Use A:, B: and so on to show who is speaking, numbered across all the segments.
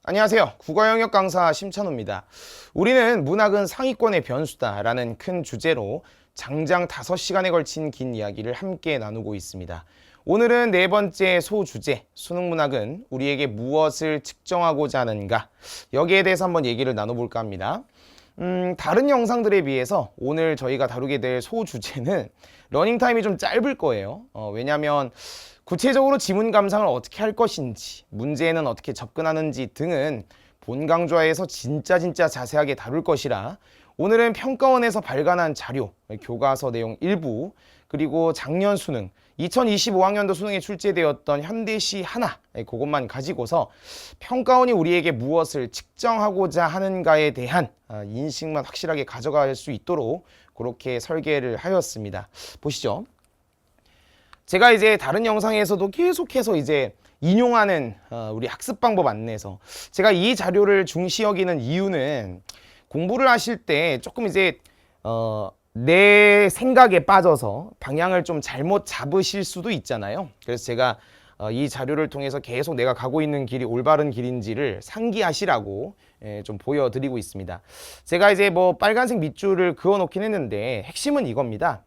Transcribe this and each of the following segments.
A: 안녕하세요. 국어영역 강사 심찬호입니다. 우리는 문학은 상위권의 변수다라는 큰 주제로 장장 5시간에 걸친 긴 이야기를 함께 나누고 있습니다. 오늘은 네 번째 소주제, 수능문학은 우리에게 무엇을 측정하고자 하는가? 여기에 대해서 한번 얘기를 나눠볼까 합니다. 다른 영상들에 비해서 오늘 저희가 다루게 될 소주제는 러닝타임이 좀 짧을 거예요. 왜냐하면 구체적으로 지문 감상을 어떻게 할 것인지, 문제에는 어떻게 접근하는지 등은 본 강좌에서 진짜 자세하게 다룰 것이라 오늘은 평가원에서 발간한 자료, 교과서 내용 일부, 그리고 작년 수능, 2025학년도 수능에 출제되었던 현대시 하나, 그것만 가지고서 평가원이 우리에게 무엇을 측정하고자 하는가에 대한 인식만 확실하게 가져갈 수 있도록 그렇게 설계를 하였습니다. 보시죠. 제가 이제 다른 영상에서도 계속해서 이제 인용하는 우리 학습 방법 안내서 제가 이 자료를 중시 여기는 이유는 공부를 하실 때 조금 이제 내 생각에 빠져서 방향을 좀 잘못 잡으실 수도 있잖아요. 그래서 제가 이 자료를 통해서 계속 내가 가고 있는 길이 올바른 길인지를 상기하시라고 좀 보여드리고 있습니다. 제가 이제 뭐 빨간색 밑줄을 그어 놓긴 했는데 핵심은 이겁니다.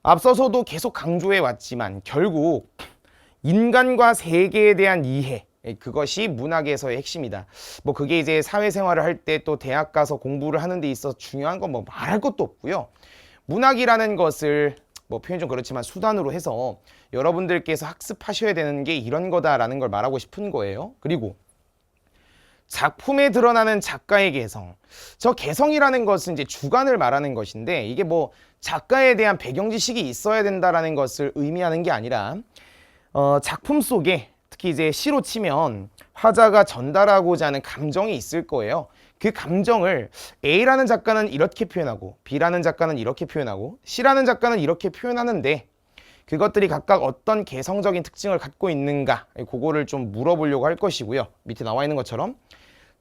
A: 앞서서도 계속 강조해 왔지만 결국 인간과 세계에 대한 이해, 그것이 문학에서의 핵심이다. 뭐 그게 이제 사회생활을 할 때 또 대학 가서 공부를 하는 데 있어서 중요한 건 뭐 말할 것도 없고요. 문학이라는 것을 뭐 표현 좀 그렇지만 수단으로 해서 여러분들께서 학습하셔야 되는 게 이런 거다라는 걸 말하고 싶은 거예요. 그리고 작품에 드러나는 작가의 개성. 저 개성이라는 것은 이제 주관을 말하는 것인데 이게 뭐 작가에 대한 배경 지식이 있어야 된다라는 것을 의미하는 게 아니라 작품 속에 특히 이제 시로 치면 화자가 전달하고자 하는 감정이 있을 거예요. 그 감정을 A라는 작가는 이렇게 표현하고 B라는 작가는 이렇게 표현하고 C라는 작가는 이렇게 표현하는데 그것들이 각각 어떤 개성적인 특징을 갖고 있는가, 그거를 좀 물어보려고 할 것이고요. 밑에 나와 있는 것처럼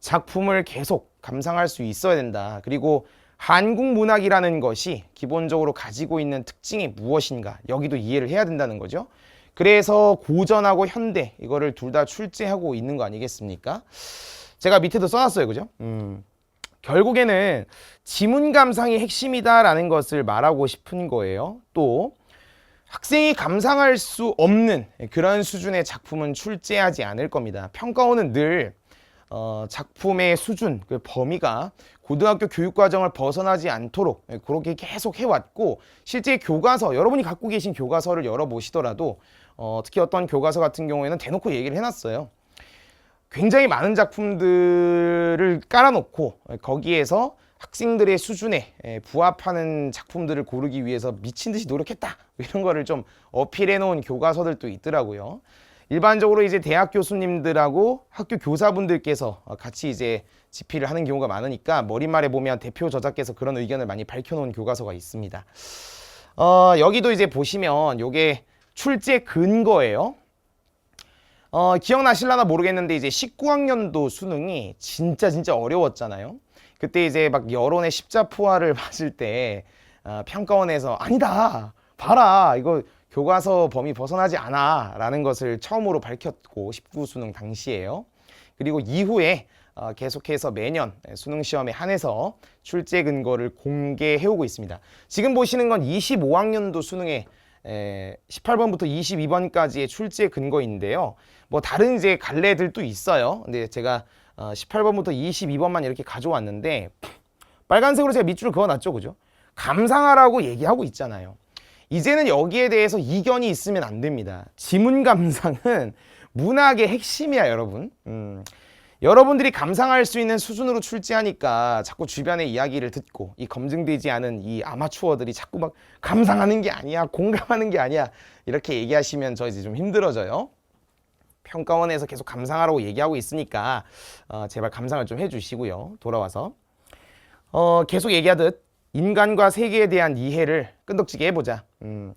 A: 작품을 계속 감상할 수 있어야 된다. 그리고 한국 문학이라는 것이 기본적으로 가지고 있는 특징이 무엇인가, 여기도 이해를 해야 된다는 거죠. 그래서 고전하고 현대 이거를 둘 다 출제하고 있는 거 아니겠습니까? 제가 밑에도 써놨어요, 그죠? 결국에는 지문 감상이 핵심이다라는 것을 말하고 싶은 거예요. 또 학생이 감상할 수 없는 그런 수준의 작품은 출제하지 않을 겁니다. 평가원은 늘 작품의 수준, 그 범위가 고등학교 교육과정을 벗어나지 않도록 그렇게 계속 해왔고, 실제 교과서, 여러분이 갖고 계신 교과서를 열어보시더라도 특히 어떤 교과서 같은 경우에는 대놓고 얘기를 해놨어요. 굉장히 많은 작품들을 깔아놓고 거기에서 학생들의 수준에 부합하는 작품들을 고르기 위해서 미친 듯이 노력했다, 이런 거를 좀 어필해 놓은 교과서들도 있더라고요. 일반적으로 이제 대학 교수님들하고 학교 교사분들께서 같이 이제 집필을 하는 경우가 많으니까 머릿말에 보면 대표 저자께서 그런 의견을 많이 밝혀놓은 교과서가 있습니다. 여기도 이제 보시면 요게 출제 근거예요. 기억나실라나 모르겠는데 이제 19학년도 수능이 진짜 어려웠잖아요. 그때 이제 막 여론의 십자포화를 맞을 때 평가원에서 아니다, 봐라, 이거 교과서 범위 벗어나지 않아 라는 것을 처음으로 밝혔고, 19 수능 당시에요. 그리고 이후에 계속해서 매년 수능 시험에 한해서 출제 근거를 공개해 오고 있습니다. 지금 보시는 건 25학년도 수능의 18번부터 22번까지의 출제 근거인데요. 뭐 다른 이제 갈래들도 있어요. 근데 제가 18번부터 22번만 이렇게 가져왔는데, 빨간색으로 제가 밑줄을 그어놨죠, 그죠? 감상하라고 얘기하고 있잖아요. 이제는 여기에 대해서 이견이 있으면 안 됩니다. 지문 감상은 문학의 핵심이야, 여러분. 여러분들이 감상할 수 있는 수준으로 출제하니까 자꾸 주변의 이야기를 듣고 이 검증되지 않은 이 아마추어들이 자꾸 막 감상하는 게 아니야, 공감하는 게 아니야, 이렇게 얘기하시면 저 이제 좀 힘들어져요. 평가원에서 계속 감상하라고 얘기하고 있으니까 제발 감상을 좀 해주시고요. 돌아와서 계속 얘기하듯 인간과 세계에 대한 이해를 끈덕지게 해보자. 근데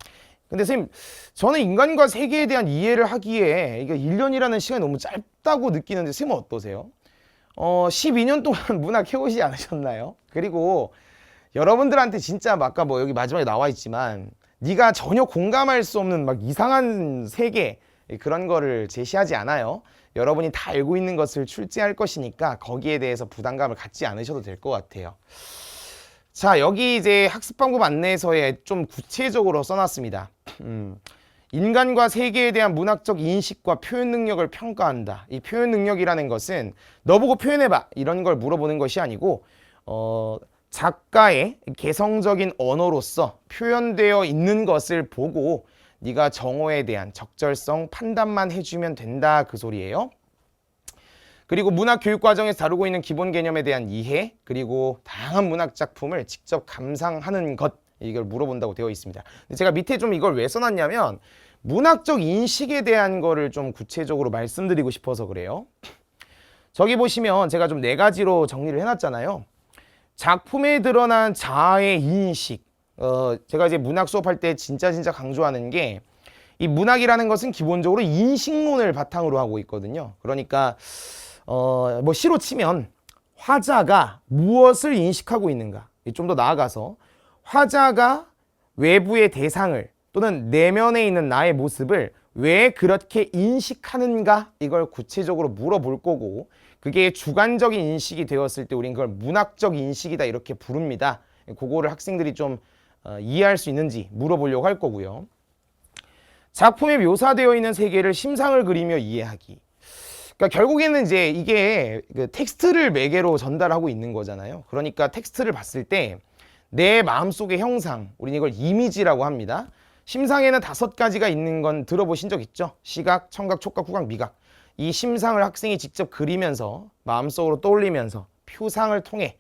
A: 선생님, 저는 인간과 세계에 대한 이해를 하기에 이게 1년이라는 시간이 너무 짧다고 느끼는데 선생님은 어떠세요? 12년 동안 문학 해오시지 않으셨나요? 그리고 여러분들한테 진짜 아까 뭐 여기 마지막에 나와 있지만 네가 전혀 공감할 수 없는 막 이상한 세계, 그런 거를 제시하지 않아요. 여러분이 다 알고 있는 것을 출제할 것이니까 거기에 대해서 부담감을 갖지 않으셔도 될 것 같아요. 자, 여기 이제 학습 방법 안내서에 좀 구체적으로 써놨습니다. 인간과 세계에 대한 문학적 인식과 표현 능력을 평가한다. 이 표현 능력이라는 것은 너보고 표현해봐 이런 걸 물어보는 것이 아니고 작가의 개성적인 언어로서 표현되어 있는 것을 보고 네가 정어에 대한 적절성 판단만 해주면 된다 그 소리예요. 그리고 문학 교육 과정에서 다루고 있는 기본 개념에 대한 이해, 그리고 다양한 문학 작품을 직접 감상하는 것, 이걸 물어본다고 되어 있습니다. 근데 제가 밑에 좀 이걸 왜 써놨냐면 문학적 인식에 대한 거를 좀 구체적으로 말씀드리고 싶어서 그래요. 저기 보시면 제가 좀 4가지로 정리를 해놨잖아요. 작품에 드러난 자아의 인식. 제가 이제 문학 수업할 때 진짜 강조하는 게 이 문학이라는 것은 기본적으로 인식론을 바탕으로 하고 있거든요. 그러니까 뭐 시로 치면 화자가 무엇을 인식하고 있는가. 좀 더 나아가서 화자가 외부의 대상을 또는 내면에 있는 나의 모습을 왜 그렇게 인식하는가 이걸 구체적으로 물어볼 거고 그게 주관적인 인식이 되었을 때 우린 그걸 문학적 인식이다 이렇게 부릅니다. 그거를 학생들이 좀 이해할 수 있는지 물어보려고 할 거고요. 작품에 묘사되어 있는 세계를 심상을 그리며 이해하기. 그러니까 결국에는 이제 이게 그 텍스트를 매개로 전달하고 있는 거잖아요. 그러니까 텍스트를 봤을 때 내 마음속의 형상, 우리는 이걸 이미지라고 합니다. 심상에는 5가지가 있는 건 들어보신 적 있죠? 시각, 청각, 촉각, 후각, 미각. 이 심상을 학생이 직접 그리면서 마음속으로 떠올리면서 표상을 통해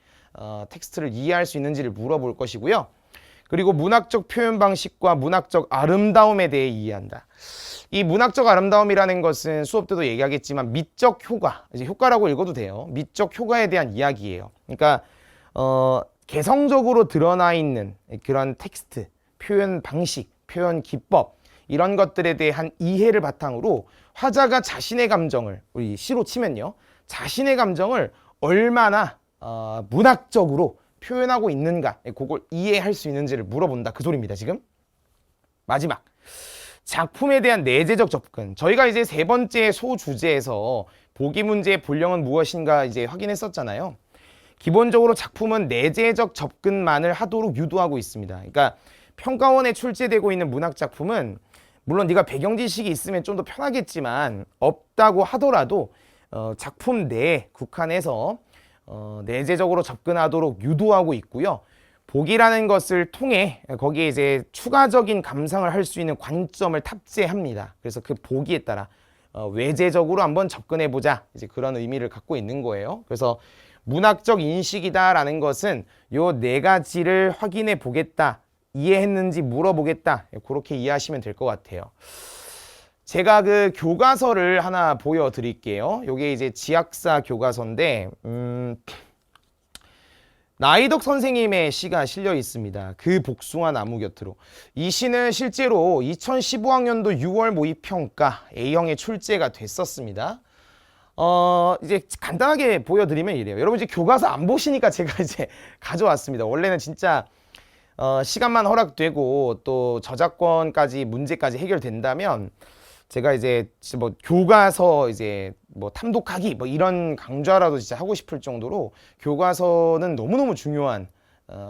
A: 텍스트를 이해할 수 있는지를 물어볼 것이고요. 그리고 문학적 표현 방식과 문학적 아름다움에 대해 이해한다. 이 문학적 아름다움이라는 것은 수업 때도 얘기하겠지만 미적 효과, 이제 효과라고 읽어도 돼요. 미적 효과에 대한 이야기예요. 그러니까 개성적으로 드러나 있는 그런 텍스트, 표현 방식, 표현 기법 이런 것들에 대한 이해를 바탕으로 화자가 자신의 감정을 우리 시로 치면요. 자신의 감정을 얼마나 문학적으로 표현하고 있는가 그걸 이해할 수 있는지를 물어본다 그 소리입니다. 지금 마지막 작품에 대한 내재적 접근. 저희가 이제 3번째 소주제에서 보기 문제의 본령은 무엇인가 이제 확인했었잖아요. 기본적으로 작품은 내재적 접근만을 하도록 유도하고 있습니다. 그러니까 평가원에 출제되고 있는 문학 작품은 물론 네가 배경 지식이 있으면 좀 더 편하겠지만 없다고 하더라도 작품 내에 국한해서 내재적으로 접근하도록 유도하고 있고요. 보기라는 것을 통해 거기에 이제 추가적인 감상을 할 수 있는 관점을 탑재합니다. 그래서 그 보기에 따라 외재적으로 한번 접근해 보자 이제 그런 의미를 갖고 있는 거예요. 그래서 문학적 인식이다라는 것은 요 4가지를 확인해 보겠다, 이해했는지 물어보겠다 그렇게 이해하시면 될 것 같아요. 제가 그 교과서를 하나 보여드릴게요. 요게 이제 지학사 교과서인데 나이덕 선생님의 시가 실려 있습니다. 그 복숭아 나무 곁으로. 이 시는 실제로 2015학년도 6월 모의평가 A형에 출제가 됐었습니다. 이제 간단하게 보여드리면 이래요. 여러분 이제 교과서 안 보시니까 제가 이제 가져왔습니다. 원래는 진짜 시간만 허락되고 또 저작권까지 문제까지 해결된다면 제가 이제 뭐 교과서 이제 뭐 탐독하기 뭐 이런 강좌라도 진짜 하고 싶을 정도로 교과서는 너무너무 중요한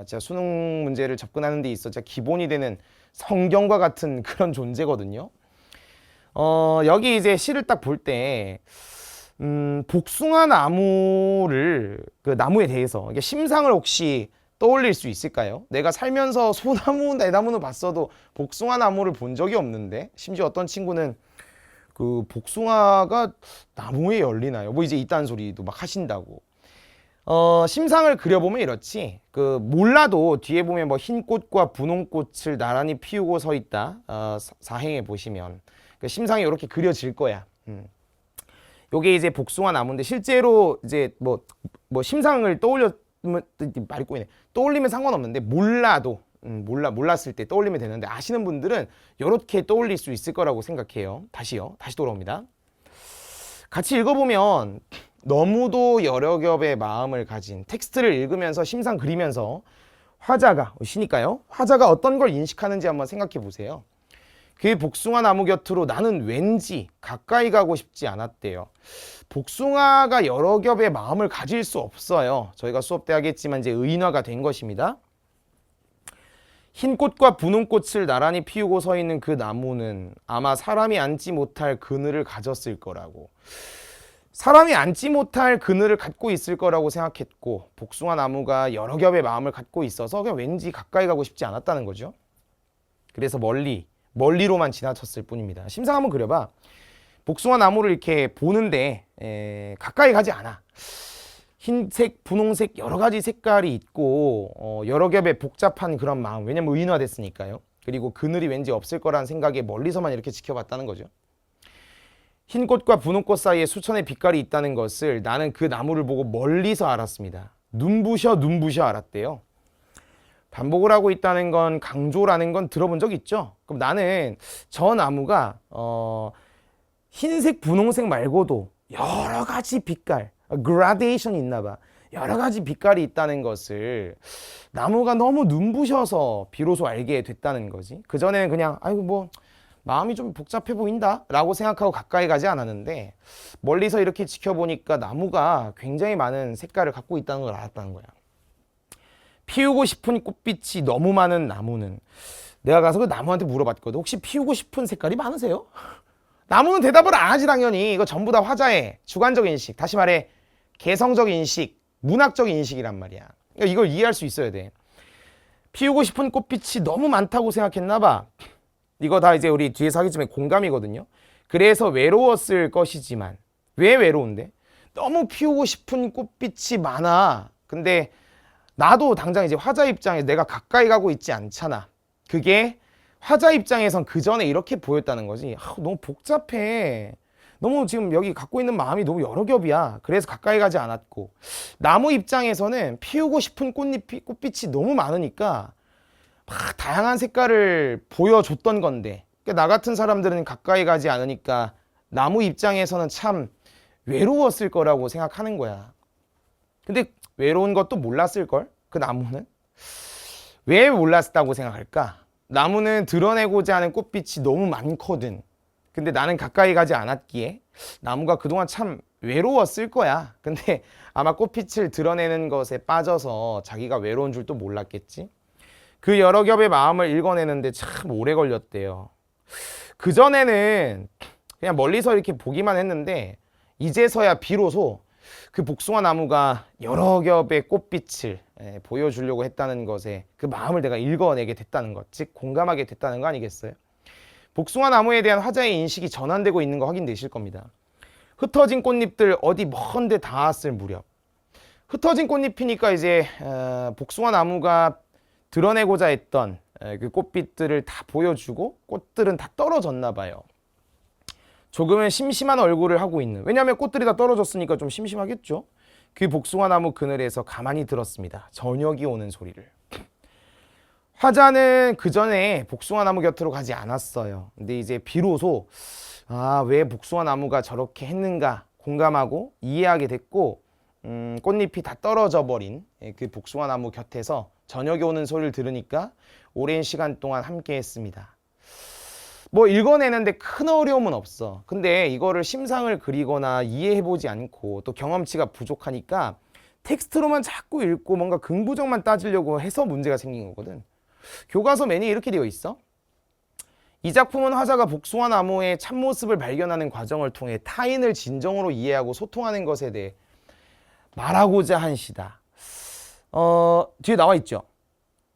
A: 제가 수능 문제를 접근하는 데 있어 진짜 기본이 되는 성경과 같은 그런 존재거든요. 여기 이제 시를 딱 볼 때 복숭아 나무를 그 나무에 대해서 이게 심상을 혹시 떠올릴 수 있을까요? 내가 살면서 소나무, 대나무는 봤어도 복숭아 나무를 본 적이 없는데 심지어 어떤 친구는 그 복숭아가 나무에 열리나요? 뭐 이제 이딴 소리도 막 하신다고. 심상을 그려보면 이렇지. 그 몰라도 뒤에 보면 뭐 흰 꽃과 분홍 꽃을 나란히 피우고 서 있다. 사행에 보시면 그 심상이 이렇게 그려질 거야. 요게 이제 복숭아 나무인데 실제로 이제 뭐 심상을 말이 꼬이네. 떠올리면 상관없는데 몰라도 몰랐을 때 떠올리면 되는데 아시는 분들은 이렇게 떠올릴 수 있을 거라고 생각해요. 다시 돌아옵니다. 같이 읽어보면 너무도 여러 겹의 마음을 가진 텍스트를 읽으면서 심상 그리면서 화자가 시니까요. 화자가 어떤 걸 인식하는지 한번 생각해 보세요. 그 복숭아 나무 곁으로 나는 왠지 가까이 가고 싶지 않았대요. 복숭아가 여러 겹의 마음을 가질 수 없어요. 저희가 수업 때 하겠지만 이제 의인화가 된 것입니다. 흰 꽃과 분홍 꽃을 나란히 피우고 서 있는 그 나무는 아마 사람이 앉지 못할 그늘을 가졌을 거라고. 사람이 앉지 못할 그늘을 갖고 있을 거라고 생각했고, 복숭아 나무가 여러 겹의 마음을 갖고 있어서 그냥 왠지 가까이 가고 싶지 않았다는 거죠. 그래서 멀리로만 지나쳤을 뿐입니다. 심상 한번 그려봐. 복숭아 나무를 이렇게 보는데 가까이 가지 않아. 흰색, 분홍색 여러 가지 색깔이 있고 여러 겹의 복잡한 그런 마음. 왜냐면 의인화됐으니까요. 그리고 그늘이 왠지 없을 거라는 생각에 멀리서만 이렇게 지켜봤다는 거죠. 흰 꽃과 분홍 꽃 사이에 수천의 빛깔이 있다는 것을 나는 그 나무를 보고 멀리서 알았습니다. 눈부셔 알았대요. 반복을 하고 있다는 건, 강조라는 건 들어본 적 있죠? 그럼 나는 저 나무가 흰색, 분홍색 말고도 여러 가지 빛깔, 그라데이션이 있나 봐. 여러 가지 빛깔이 있다는 것을 나무가 너무 눈부셔서 비로소 알게 됐다는 거지. 그전에는 그냥 아이고 뭐 마음이 좀 복잡해 보인다 라고 생각하고 가까이 가지 않았는데, 멀리서 이렇게 지켜보니까 나무가 굉장히 많은 색깔을 갖고 있다는 걸 알았다는 거야. 피우고 싶은 꽃빛이 너무 많은 나무는, 내가 가서 그 나무한테 물어봤거든. 혹시 피우고 싶은 색깔이 많으세요? 나무는 대답을 안 하지 당연히. 이거 전부 다 화자의 주관적 인식, 다시 말해 개성적 인식, 문학적 인식이란 말이야. 그러니까 이걸 이해할 수 있어야 돼. 피우고 싶은 꽃빛이 너무 많다고 생각했나 봐. 이거 다 이제 우리 뒤에서 하겠지만 공감이거든요. 그래서 외로웠을 것이지만, 왜 외로운데? 너무 피우고 싶은 꽃빛이 많아. 근데 나도 당장 이제 화자 입장에 내가 가까이 가고 있지 않잖아. 그게 화자 입장에선 그 전에 이렇게 보였다는 거지. 너무 복잡해. 너무 지금 여기 갖고 있는 마음이 너무 여러 겹이야. 그래서 가까이 가지 않았고, 나무 입장에서는 피우고 싶은 꽃빛이 너무 많으니까 막 다양한 색깔을 보여줬던 건데, 그러니까 나 같은 사람들은 가까이 가지 않으니까 나무 입장에서는 참 외로웠을 거라고 생각하는 거야. 근데 외로운 것도 몰랐을걸? 그 나무는? 왜 몰랐다고 생각할까? 나무는 드러내고자 하는 꽃빛이 너무 많거든. 근데 나는 가까이 가지 않았기에 나무가 그동안 참 외로웠을 거야. 근데 아마 꽃빛을 드러내는 것에 빠져서 자기가 외로운 줄도 몰랐겠지. 그 여러 겹의 마음을 읽어내는데 참 오래 걸렸대요. 그전에는 그냥 멀리서 이렇게 보기만 했는데, 이제서야 비로소 그 복숭아 나무가 여러 겹의 꽃빛을 보여주려고 했다는 것에 그 마음을 내가 읽어내게 됐다는 것, 즉 공감하게 됐다는 거 아니겠어요? 복숭아 나무에 대한 화자의 인식이 전환되고 있는 거 확인되실 겁니다. 흩어진 꽃잎들 어디 먼데 닿았을 무렵, 흩어진 꽃잎이니까 이제 복숭아 나무가 드러내고자 했던 그 꽃빛들을 다 보여주고 꽃들은 다 떨어졌나 봐요. 조금은 심심한 얼굴을 하고 있는, 왜냐하면 꽃들이 다 떨어졌으니까 좀 심심하겠죠. 그 복숭아 나무 그늘에서 가만히 들었습니다. 저녁이 오는 소리를. 화자는 그 전에 복숭아 나무 곁으로 가지 않았어요. 근데 이제 비로소 왜 복숭아 나무가 저렇게 했는가 공감하고 이해하게 됐고, 꽃잎이 다 떨어져 버린 그 복숭아 나무 곁에서 저녁이 오는 소리를 들으니까 오랜 시간 동안 함께 했습니다. 뭐 읽어내는데 큰 어려움은 없어. 근데 이거를 심상을 그리거나 이해해보지 않고 또 경험치가 부족하니까 텍스트로만 자꾸 읽고 뭔가 긍부정만 따지려고 해서 문제가 생긴 거거든. 교과서 메뉴에 이렇게 되어 있어. 이 작품은 화자가 복숭아 나무의 참모습을 발견하는 과정을 통해 타인을 진정으로 이해하고 소통하는 것에 대해 말하고자 한 시다. 뒤에 나와 있죠.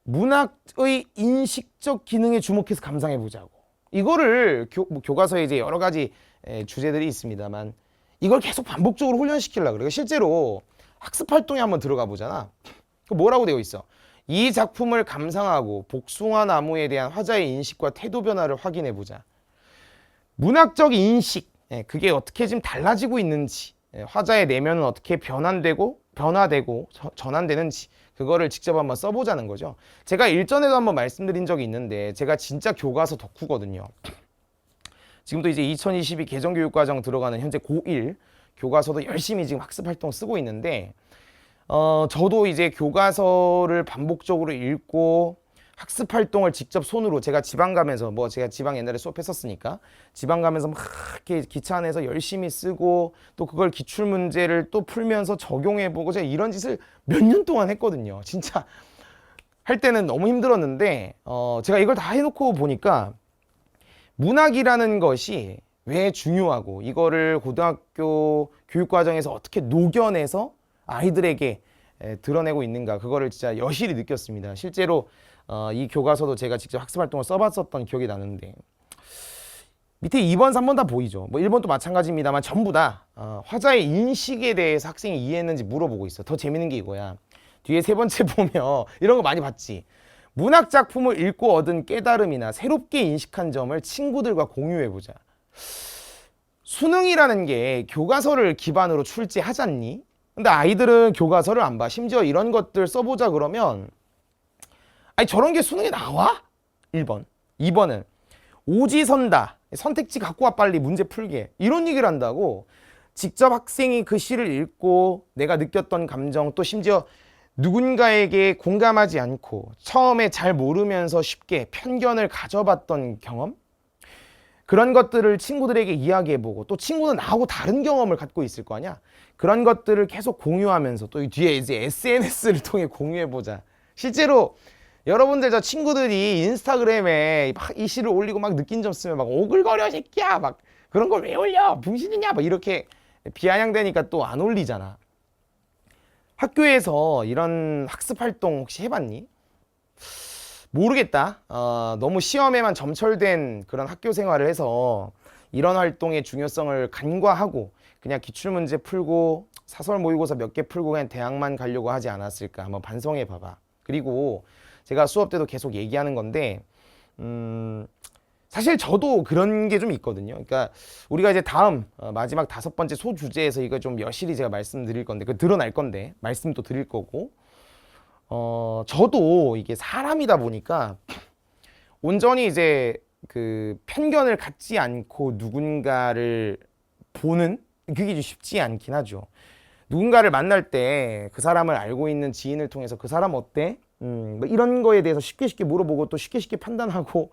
A: 문학의 인식적 기능에 주목해서 감상해보자고. 이거를 교과서에 이제 여러 가지 주제들이 있습니다만 이걸 계속 반복적으로 훈련시키려고 그래요. 실제로 학습 활동에 한번 들어가 보잖아. 뭐라고 되어 있어? 이 작품을 감상하고 복숭아 나무에 대한 화자의 인식과 태도 변화를 확인해 보자. 문학적 인식, 그게 어떻게 지금 달라지고 있는지, 화자의 내면은 어떻게 변화되고 전환되는지, 그거를 직접 한번 써보자는 거죠. 제가 일전에도 한번 말씀드린 적이 있는데, 제가 진짜 교과서 덕후거든요. 지금도 이제 2022 개정교육과정 들어가는 현재 고1 교과서도 열심히 지금 학습 활동 쓰고 있는데, 저도 이제 교과서를 반복적으로 읽고 학습 활동을 직접 손으로 제가 지방 가면서 뭐 제가 지방 옛날에 수업했었으니까 지방 가면서 막 이렇게 기차 안에서 열심히 쓰고 또 그걸 기출 문제를 또 풀면서 적용해보고 제가 이런 짓을 몇 년 동안 했거든요. 진짜 할 때는 너무 힘들었는데 제가 이걸 다 해놓고 보니까 문학이라는 것이 왜 중요하고 이거를 고등학교 교육과정에서 어떻게 녹여내서 아이들에게 드러내고 있는가 그거를 진짜 여실히 느꼈습니다. 실제로 이 교과서도 제가 직접 학습활동을 써봤었던 기억이 나는데 밑에 2번, 3번 다 보이죠. 뭐 1번도 마찬가지입니다만 전부 다 화자의 인식에 대해서 학생이 이해했는지 물어보고 있어. 더 재밌는 게 이거야. 뒤에 세 번째 보면 이런 거 많이 봤지. 문학 작품을 읽고 얻은 깨달음이나 새롭게 인식한 점을 친구들과 공유해보자. 수능이라는 게 교과서를 기반으로 출제하잖니? 근데 아이들은 교과서를 안 봐. 심지어 이런 것들 써보자 그러면 아니 저런 게 수능에 나와? 1번. 2번은 오지선다. 선택지 갖고 와 빨리 문제 풀게. 이런 얘기를 한다고. 직접 학생이 그 시를 읽고 내가 느꼈던 감정 또 심지어 누군가에게 공감하지 않고 처음에 잘 모르면서 쉽게 편견을 가져봤던 경험? 그런 것들을 친구들에게 이야기해보고 또 친구는 나하고 다른 경험을 갖고 있을 거 아니야? 그런 것들을 계속 공유하면서 또 이 뒤에 이제 SNS를 통해 공유해보자. 실제로 여러분들 저 친구들이 인스타그램에 막 이 시를 올리고 막 느낀 점 쓰면 막 오글거려 새끼야 막 그런 걸 왜 올려 병신이냐 막 이렇게 비아냥대니까 또 안 올리잖아. 학교에서 이런 학습 활동 혹시 해봤니? 모르겠다. 너무 시험에만 점철된 그런 학교 생활을 해서 이런 활동의 중요성을 간과하고 그냥 기출문제 풀고 사설 모의고사 몇 개 풀고 그냥 대학만 가려고 하지 않았을까 한번 반성해 봐봐. 그리고 제가 수업 때도 계속 얘기하는 건데 사실 저도 그런 게 좀 있거든요. 그러니까 우리가 이제 다음 마지막 5번째 소주제에서 이거 좀 여실히 제가 말씀드릴 건데 그 드러날 건데 말씀도 드릴 거고 저도 이게 사람이다 보니까 온전히 이제 그 편견을 갖지 않고 누군가를 보는 그게 좀 쉽지 않긴 하죠. 누군가를 만날 때 그 사람을 알고 있는 지인을 통해서 그 사람 어때? 뭐 이런 거에 대해서 쉽게 물어보고 또 쉽게 판단하고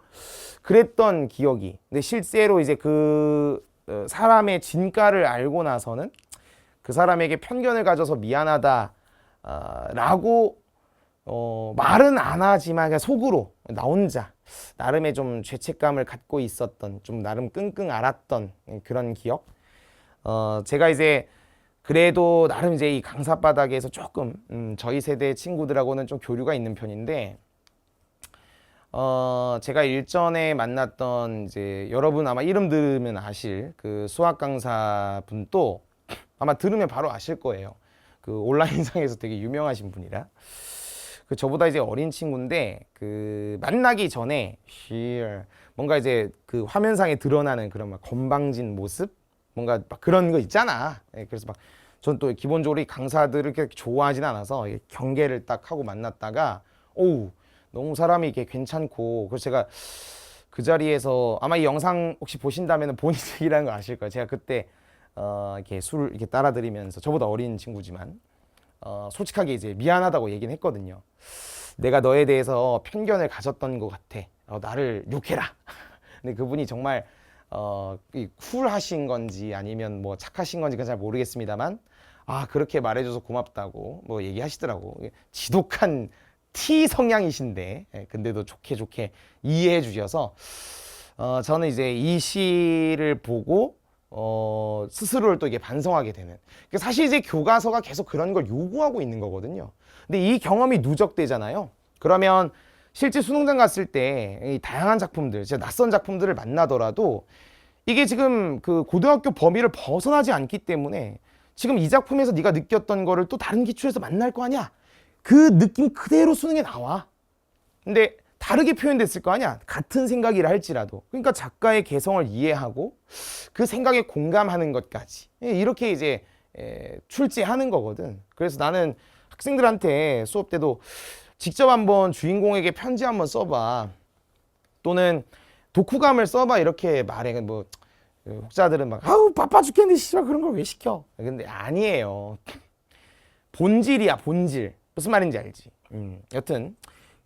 A: 그랬던 기억이. 근데 실제로 이제 그 사람의 진가를 알고 나서는 그 사람에게 편견을 가져서 미안하다 라고 말은 안 하지만 그냥 속으로 나 혼자 나름의 좀 죄책감을 갖고 있었던 좀 나름 끙끙 앓았던 그런 기억. 제가 이제 그래도 나름 이제 이 강사 바닥에서 조금 저희 세대 친구들하고는 좀 교류가 있는 편인데 제가 일전에 만났던 이제 여러분 아마 이름 들으면 아실 그 수학 강사 분도 아마 들으면 바로 아실 거예요. 그 온라인상에서 되게 유명하신 분이라. 그 저보다 이제 어린 친구인데 그 만나기 전에 뭔가 이제 그 화면상에 드러나는 그런 막 건방진 모습 뭔가 막 그런 거 있잖아. 그래서 막 전 또 기본적으로 이 강사들을 그렇게 좋아하진 않아서 경계를 딱 하고 만났다가 오우 너무 사람이 이렇게 괜찮고 그래서 제가 그 자리에서 아마 이 영상 혹시 보신다면 본인 얘기라는 거 아실 거예요. 제가 그때 이렇게 술을 이렇게 따라드리면서 저보다 어린 친구지만 솔직하게 이제 미안하다고 얘기는 했거든요. 내가 너에 대해서 편견을 가졌던 것 같아. 나를 욕해라. 근데 그분이 정말 쿨하신 건지 아니면 뭐 착하신 건지 그건 잘 모르겠습니다만 그렇게 말해줘서 고맙다고 뭐 얘기하시더라고. 지독한 T 성향이신데 근데도 좋게 이해해 주셔서 저는 이제 이 시를 보고 스스로를 또 이게 반성하게 되는. 사실 이제 교과서가 계속 그런 걸 요구하고 있는 거거든요. 근데 이 경험이 누적되잖아요. 그러면 실제 수능장 갔을 때 이 다양한 작품들, 진짜 낯선 작품들을 만나더라도 이게 지금 그 고등학교 범위를 벗어나지 않기 때문에 지금 이 작품에서 네가 느꼈던 거를 또 다른 기출에서 만날 거 아니야. 그 느낌 그대로 수능에 나와. 근데 다르게 표현됐을 거 아니야. 같은 생각이라 할지라도. 그러니까 작가의 개성을 이해하고 그 생각에 공감하는 것까지 이렇게 이제 출제하는 거거든. 그래서 나는 학생들한테 수업 때도 직접 한번 주인공에게 편지 한번 써봐. 또는 독후감을 써봐 이렇게 말해. 뭐 혹자들은 막 아우 바빠 죽겠는데 씨발 그런 걸 왜 시켜. 근데 아니에요. 본질이야 본질. 무슨 말인지 알지. 여튼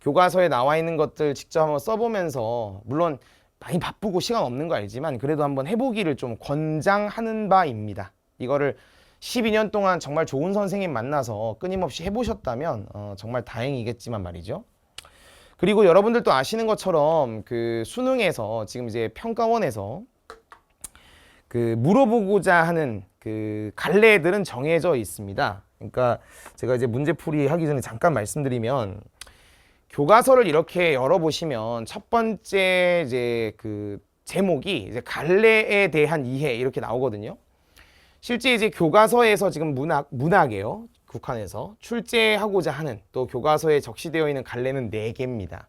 A: 교과서에 나와 있는 것들 직접 한번 써보면서, 물론 많이 바쁘고 시간 없는 거 알지만 그래도 한번 해보기를 좀 권장하는 바입니다. 이거를 12년 동안 정말 좋은 선생님 만나서 끊임없이 해보셨다면 정말 다행이겠지만 말이죠. 그리고 여러분들도 아시는 것처럼 그 수능에서 지금 이제 평가원에서 그 물어보고자 하는 그 갈래들은 정해져 있습니다. 그러니까 제가 이제 문제풀이 하기 전에 잠깐 말씀드리면, 교과서를 이렇게 열어보시면 첫 번째 이제 그 제목이 이제 갈래에 대한 이해 이렇게 나오거든요. 실제 이제 교과서에서 지금 문학이에요. 국한에서 출제하고자 하는, 또 교과서에 적시되어 있는 갈래는 4개입니다.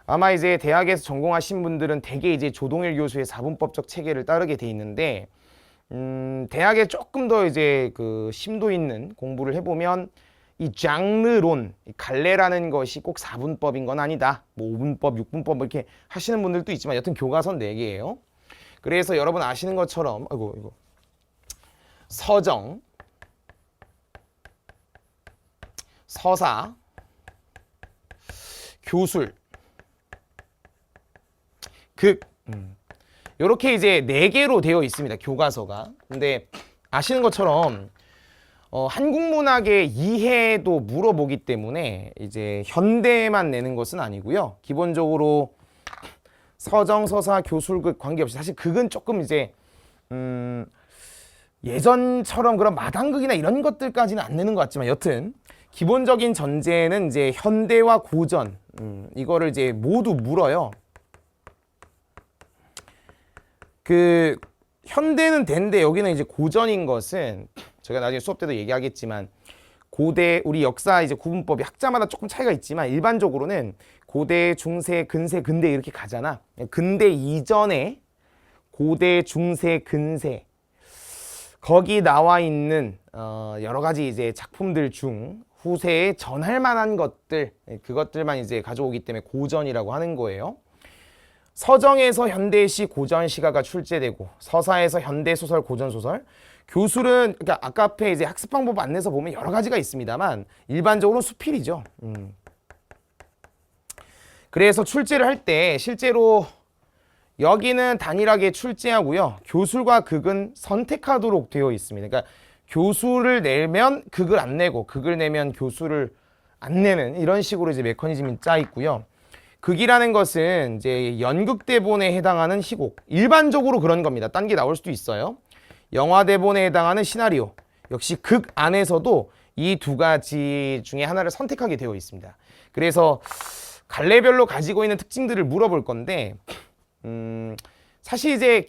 A: 아마 이제 대학에서 전공하신 분들은 대개 이제 조동일 교수의 사분법적 체계를 따르게 돼 있는데, 대학에 조금 더 이제 그 심도 있는 공부를 해보면 이 장르론, 이 갈래라는 것이 꼭 4분법인 건 아니다. 뭐 5분법, 6분법 이렇게 하시는 분들도 있지만 여튼 교과서는 4개예요. 그래서 여러분 아시는 것처럼 이거 서정, 서사, 교술, 극, 이렇게 이제 4개로 되어 있습니다. 교과서가. 근데 아시는 것처럼 한국문학의 이해도 물어보기 때문에 이제 현대만 내는 것은 아니고요. 기본적으로 서정, 서사, 교술극 관계없이, 사실 극은 조금 이제 예전처럼 그런 마당극이나 이런 것들까지는 안 내는 것 같지만, 여튼 기본적인 전제는 이제 현대와 고전, 이거를 이제 모두 물어요. 그 현대는 된데 여기는 이제 고전인 것은 제가 나중에 수업 때도 얘기하겠지만, 고대, 우리 역사 이제 구분법이 학자마다 조금 차이가 있지만 일반적으로는 고대, 중세, 근세, 근대 이렇게 가잖아. 근대 이전에 고대, 중세, 근세, 거기 나와 있는 여러 가지 이제 작품들 중 후세에 전할 만한 것들, 그것들만 이제 가져오기 때문에 고전이라고 하는 거예요. 서정에서 현대시, 고전시가가 출제되고, 서사에서 현대소설, 고전소설, 교술은, 그러니까 아까 앞에 이제 학습방법 안내서 보면 여러 가지가 있습니다만 일반적으로 수필이죠. 그래서 출제를 할 때 실제로 여기는 단일하게 출제하고요. 교술과 극은 선택하도록 되어 있습니다. 그러니까 교술을 내면 극을 안 내고, 극을 내면 교술을 안 내는, 이런 식으로 이제 메커니즘이 짜 있고요. 극이라는 것은 이제 연극 대본에 해당하는 희곡, 일반적으로 그런 겁니다. 딴 게 나올 수도 있어요. 영화 대본에 해당하는 시나리오, 역시 극 안에서도 이 2가지 중에 하나를 선택하게 되어 있습니다. 그래서 갈래별로 가지고 있는 특징들을 물어볼 건데, 사실 이제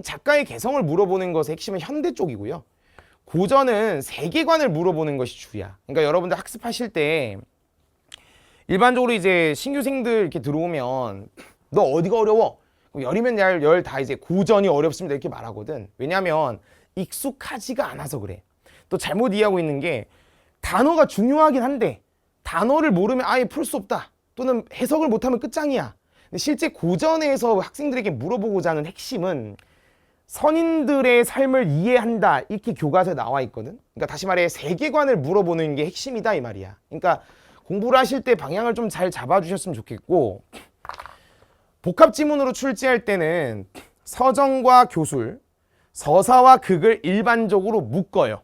A: 작가의 개성을 물어보는 것의 핵심은 현대 쪽이고요. 고전은 세계관을 물어보는 것이 주야. 그러니까 여러분들 학습하실 때 일반적으로 이제 신규생들 이렇게 들어오면 너 어디가 어려워? 열이면 열 다 이제 고전이 어렵습니다 이렇게 말하거든. 왜냐하면 익숙하지가 않아서 그래. 또 잘못 이해하고 있는 게, 단어가 중요하긴 한데 단어를 모르면 아예 풀 수 없다, 또는 해석을 못하면 끝장이야. 근데 실제 고전에서 학생들에게 물어보고자 하는 핵심은 선인들의 삶을 이해한다, 이렇게 교과서에 나와 있거든. 그러니까 다시 말해 세계관을 물어보는 게 핵심이다 이 말이야. 그러니까 공부를 하실 때 방향을 좀 잘 잡아주셨으면 좋겠고, 복합지문으로 출제할 때는 서정과 교술, 서사와 극을 일반적으로 묶어요.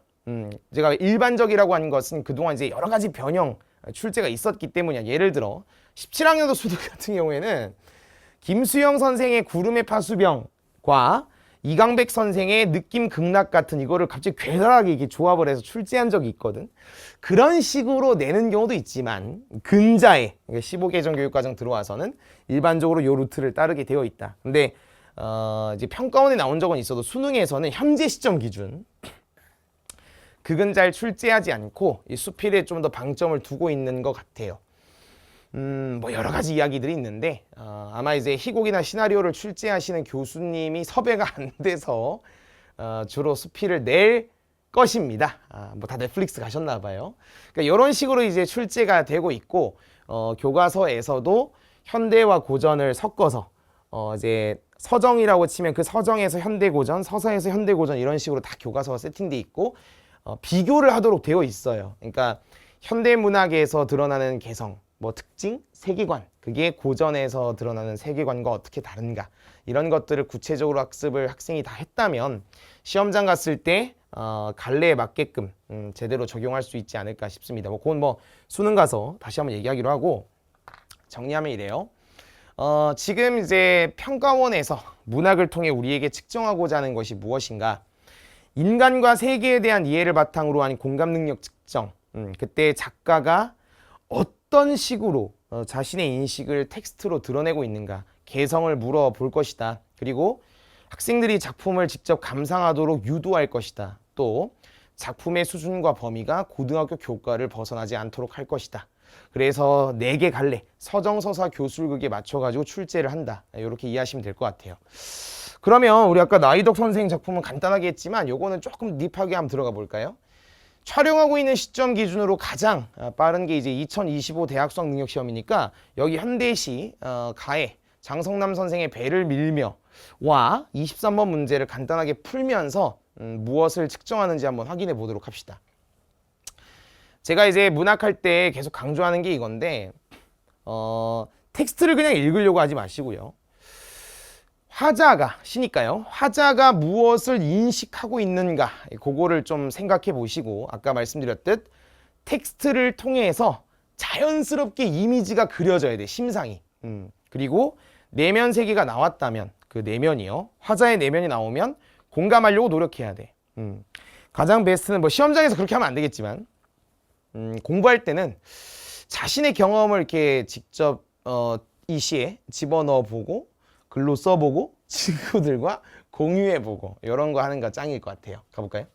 A: 제가 일반적이라고 하는 것은 그동안 이제 여러 가지 변형 출제가 있었기 때문이야. 예를 들어 17학년도 수능 같은 경우에는 김수영 선생의 구름의 파수병과 이강백 선생의 느낌 극락 같은 이거를 갑자기 괴랄하게 이렇게 조합을 해서 출제한 적이 있거든. 그런 식으로 내는 경우도 있지만 근자에, 그러니까 15개정 교육과정 들어와서는 일반적으로 요 루트를 따르게 되어 있다. 근데 이제 평가원에 나온 적은 있어도 수능에서는 현재 시점 기준 극은 잘 출제하지 않고 이 수필에 좀 더 방점을 두고 있는 것 같아요. 뭐 여러 가지 이야기들이 있는데 아마 이제 희곡이나 시나리오를 출제하시는 교수님이 섭외가 안 돼서 주로 수필을 낼 것입니다. 뭐 다 넷플릭스 가셨나 봐요. 그러니까 이런 식으로 이제 출제가 되고 있고, 교과서에서도 현대와 고전을 섞어서 이제 서정이라고 치면 그 서정에서 현대고전, 서사에서 현대고전, 이런 식으로 다 교과서가 세팅돼 있고 비교를 하도록 되어 있어요. 그러니까 현대문학에서 드러나는 개성, 뭐 특징, 세계관, 그게 고전에서 드러나는 세계관과 어떻게 다른가, 이런 것들을 구체적으로 학습을 학생이 다 했다면 시험장 갔을 때 갈래에 맞게끔 제대로 적용할 수 있지 않을까 싶습니다. 뭐 그건 뭐 수능 가서 다시 한번 얘기하기로 하고, 정리하면 이래요. 지금 이제 평가원에서 문학을 통해 우리에게 측정하고자 하는 것이 무엇인가? 인간과 세계에 대한 이해를 바탕으로 한 공감 능력 측정. 그때 작가가 어떤 식으로 자신의 인식을 텍스트로 드러내고 있는가, 개성을 물어볼 것이다. 그리고 학생들이 작품을 직접 감상하도록 유도할 것이다. 또 작품의 수준과 범위가 고등학교 교과를 벗어나지 않도록 할 것이다. 그래서 4개 갈래, 서정서사 교술극에 맞춰가지고 출제를 한다. 이렇게 이해하시면 될 것 같아요. 그러면 우리 아까 나이덕 선생 작품은 간단하게 했지만 요거는 조금 딥하게 한번 들어가 볼까요? 촬영하고 있는 시점 기준으로 가장 빠른 게 이제 2025 대학 수학 능력 시험이니까 여기 현대시 가해 장성남 선생의 배를 밀며 와 23번 문제를 간단하게 풀면서 무엇을 측정하는지 한번 확인해 보도록 합시다. 제가 이제 문학할 때 계속 강조하는 게 이건데 텍스트를 그냥 읽으려고 하지 마시고요. 화자가, 시니까요. 화자가 무엇을 인식하고 있는가, 그거를 좀 생각해 보시고, 아까 말씀드렸듯 텍스트를 통해서 자연스럽게 이미지가 그려져야 돼, 심상이. 그리고 내면 세계가 나왔다면, 그 내면이요. 화자의 내면이 나오면 공감하려고 노력해야 돼. 가장 베스트는 뭐 시험장에서 그렇게 하면 안 되겠지만, 공부할 때는 자신의 경험을 이렇게 직접 이 시에 집어넣어 보고, 글로 써보고 친구들과 공유해보고 이런 거 하는 거 짱일 것 같아요. 가볼까요?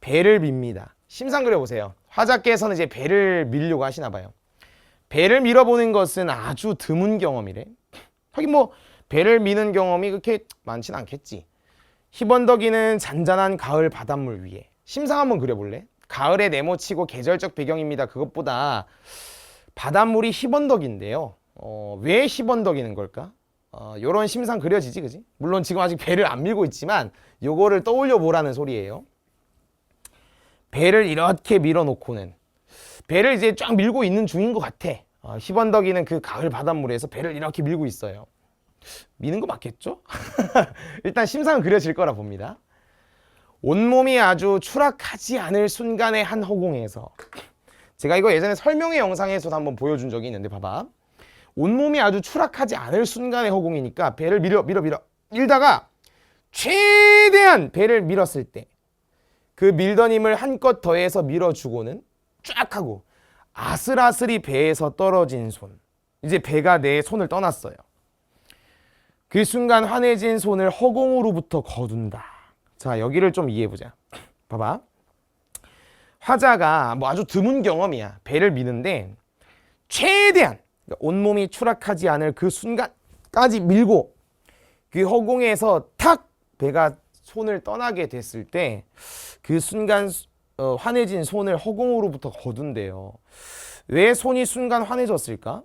A: 배를 밉니다. 심상 그려보세요. 화자께서는 이제 배를 밀려고 하시나 봐요. 배를 밀어보는 것은 아주 드문 경험이래. 하긴 뭐 배를 미는 경험이 그렇게 많진 않겠지. 희번덕이는 잔잔한 가을 바닷물 위에. 심상 한번 그려볼래? 가을에 네모치고 계절적 배경입니다. 그것보다 바닷물이 희번덕인데요. 왜 희번덕이는 걸까? 요런 심상 그려지지, 그지? 물론 지금 아직 배를 안 밀고 있지만 요거를 떠올려 보라는 소리예요. 배를 이렇게 밀어놓고는 배를 이제 쫙 밀고 있는 중인 것 같아. 희번덕이는 그 가을 바닷물에서 배를 이렇게 밀고 있어요. 미는 거 맞겠죠? 일단 심상은 그려질 거라 봅니다. 온몸이 아주 추락하지 않을 순간의 한 허공에서, 제가 이거 예전에 설명회 영상에서도 한번 보여준 적이 있는데 봐봐. 온몸이 아주 추락하지 않을 순간의 허공이니까 배를 밀다가 최대한 배를 밀었을 때 그 밀던 힘을 한껏 더해서 밀어주고는 쫙 하고 아슬아슬이 배에서 떨어진 손, 이제 배가 내 손을 떠났어요. 그 순간 환해진 손을 허공으로부터 거둔다. 자, 여기를 좀 이해해보자. 봐봐. 화자가 뭐 아주 드문 경험이야. 배를 미는데 최대한 온몸이 추락하지 않을 그 순간까지 밀고 그 허공에서 탁 배가 손을 떠나게 됐을 때 그 순간 환해진 손을 허공으로부터 거둔대요. 왜 손이 순간 환해졌을까?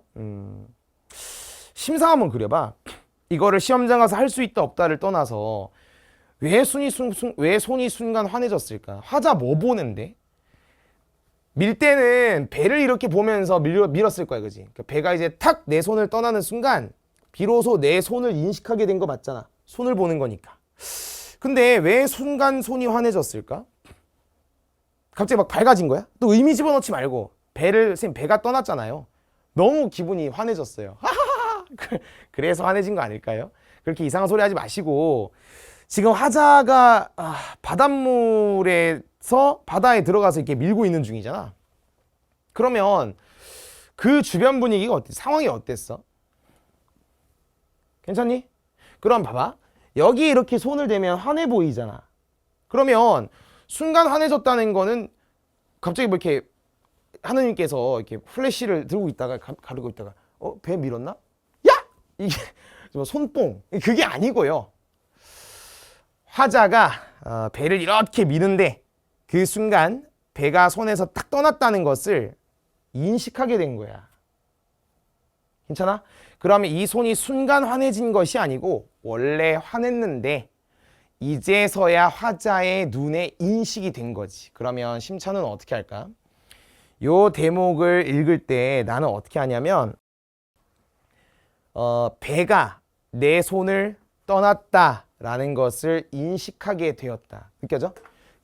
A: 심상 한번 그려봐. 이거를 시험장 가서 할 수 있다 없다를 떠나서 왜 손이 순간 환해졌을까? 화자 뭐 보는데? 밀 때는 배를 이렇게 보면서 밀었을 거야, 그지? 그러니까 배가 이제 탁 내 손을 떠나는 순간 비로소 내 손을 인식하게 된 거 맞잖아. 손을 보는 거니까. 근데 왜 순간 손이 환해졌을까? 갑자기 막 밝아진 거야? 또 의미 집어넣지 말고 선생님 배가 떠났잖아요. 너무 기분이 환해졌어요. 그래서 환해진 거 아닐까요? 그렇게 이상한 소리 하지 마시고, 지금 화자가 바닷물에서 바다에 들어가서 이렇게 밀고 있는 중이잖아. 그러면 그 주변 분위기가 어때? 상황이 어땠어? 괜찮니? 그럼 봐봐. 여기 이렇게 손을 대면 환해 보이잖아. 그러면 순간 환해졌다는 거는 갑자기 뭐 이렇게 하느님께서 이렇게 플래시를 들고 있다가 가르고 있다가 배 밀었나? 야! 이게 손뽕. 그게 아니고요. 화자가 배를 이렇게 미는데 그 순간 배가 손에서 딱 떠났다는 것을 인식하게 된 거야. 괜찮아? 그러면 이 손이 순간 환해진 것이 아니고 원래 환했는데 이제서야 화자의 눈에 인식이 된 거지. 그러면 심찬은 어떻게 할까? 요 대목을 읽을 때 나는 어떻게 하냐면 배가 내 손을 떠났다라는 것을 인식하게 되었다. 느껴져?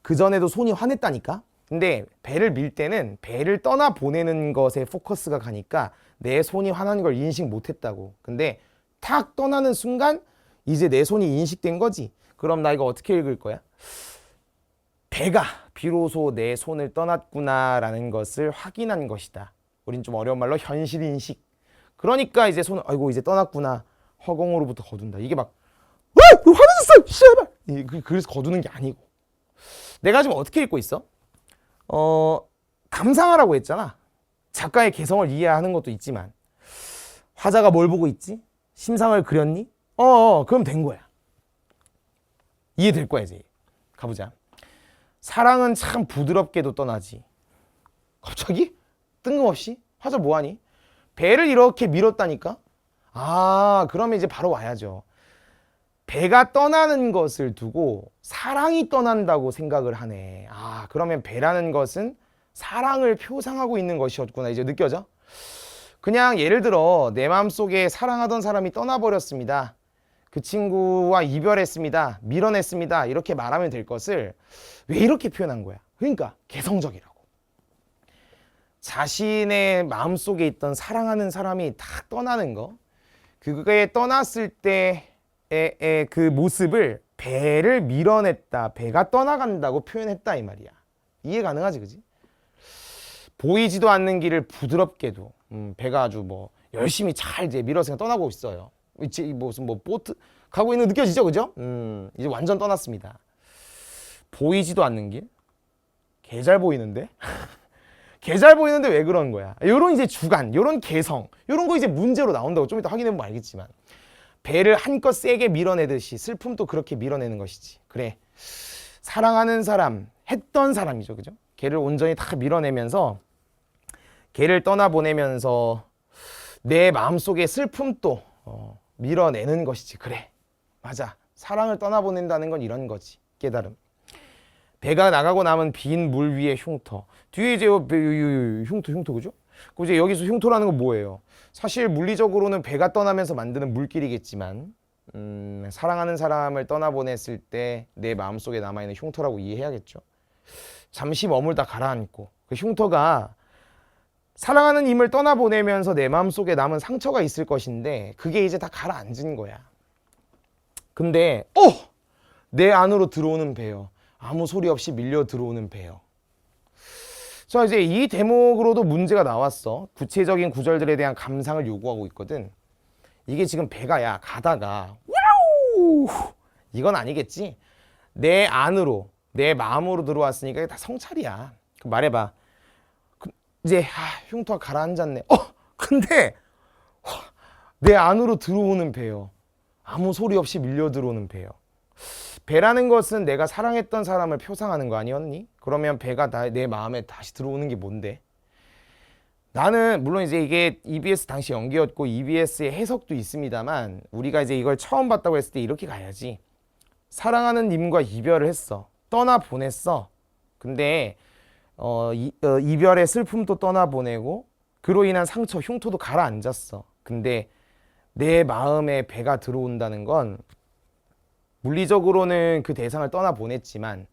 A: 그전에도 손이 화냈다니까? 근데 배를 밀 때는 배를 떠나보내는 것에 포커스가 가니까 내 손이 화난 걸 인식 못했다고. 근데 탁 떠나는 순간 이제 내 손이 인식된 거지. 그럼 나 이거 어떻게 읽을 거야? 배가 비로소 내 손을 떠났구나라는 것을 확인한 것이다. 우린 좀 어려운 말로 현실인식. 그러니까 이제 손을 아이고 이제 떠났구나. 허공으로부터 거둔다. 이게 막 화내졌어! 씨발! 그래서 거두는 게 아니고. 내가 지금 어떻게 읽고 있어? 감상하라고 했잖아. 작가의 개성을 이해하는 것도 있지만 화자가 뭘 보고 있지? 심상을 그렸니? 그럼 된 거야. 이해될 거야 이제. 가보자. 사랑은 참 부드럽게도 떠나지. 갑자기? 뜬금없이? 화자 뭐하니? 배를 이렇게 밀었다니까? 그러면 이제 바로 와야죠. 배가 떠나는 것을 두고 사랑이 떠난다고 생각을 하네. 그러면 배라는 것은 사랑을 표상하고 있는 것이었구나. 이제 느껴져? 그냥 예를 들어 내 마음속에 사랑하던 사람이 떠나버렸습니다. 그 친구와 이별했습니다. 밀어냈습니다. 이렇게 말하면 될 것을 왜 이렇게 표현한 거야? 그러니까 개성적이라고. 자신의 마음속에 있던 사랑하는 사람이 딱 떠나는 거. 그게 떠났을 때의 그 모습을 배를 밀어냈다. 배가 떠나간다고 표현했다 이 말이야. 이해 가능하지 그지? 보이지도 않는 길을 부드럽게도 배가 아주 뭐 열심히 잘 이제 밀어서 떠나고 있어요. 이제 무슨 뭐 보트 가고 있는 거 느껴지죠, 그죠? 이제 완전 떠났습니다. 보이지도 않는 길, 개 잘 보이는데, 개 잘 보이는데 왜 그런 거야? 요런 이제 주관, 요런 개성, 요런 거 이제 문제로 나온다고 좀 이따 확인해보면 알겠지만, 배를 한껏 세게 밀어내듯이 슬픔도 그렇게 밀어내는 것이지. 그래, 사랑하는 사람, 했던 사람이죠, 그죠? 걔를 온전히 다 밀어내면서, 걔를 떠나보내면서 내 마음속의 슬픔도 밀어내는 것이지. 그래, 맞아. 사랑을 떠나보낸다는 건 이런 거지. 깨달음. 배가 나가고 남은 빈 물 위에 흉터. 뒤에 이제 흉터 그죠? 그 이제 여기서 흉터라는 건 뭐예요? 사실 물리적으로는 배가 떠나면서 만드는 물길이겠지만 사랑하는 사람을 떠나보냈을 때 내 마음속에 남아있는 흉터라고 이해해야겠죠. 잠시 머물다 가라앉고 그 흉터가 사랑하는 임을 떠나보내면서 내 마음속에 남은 상처가 있을 것인데 그게 이제 다 가라앉은 거야. 근데 내 안으로 들어오는 배요. 아무 소리 없이 밀려 들어오는 배요. 자, 이제 이 대목으로도 문제가 나왔어. 구체적인 구절들에 대한 감상을 요구하고 있거든. 이게 지금 배가 가다가 와우! 이건 아니겠지. 내 안으로 내 마음으로 들어왔으니까 이게 다 성찰이야. 말해봐. 이제 흉터가 가라앉았네. 근데 내 안으로 들어오는 배요. 아무 소리 없이 밀려 들어오는 배요. 배라는 것은 내가 사랑했던 사람을 표상하는 거 아니었니? 그러면 배가 내 마음에 다시 들어오는 게 뭔데? 나는 물론 이제 이게 EBS 당시 연기였고 EBS의 해석도 있습니다만 우리가 이제 이걸 처음 봤다고 했을 때 이렇게 가야지. 사랑하는 님과 이별을 했어. 떠나보냈어. 근데 이별의 슬픔도 떠나보내고 그로 인한 상처, 흉터도 가라앉았어. 근데 내 마음에 배가 들어온다는 건 물리적으로는 그 대상을 떠나보냈지만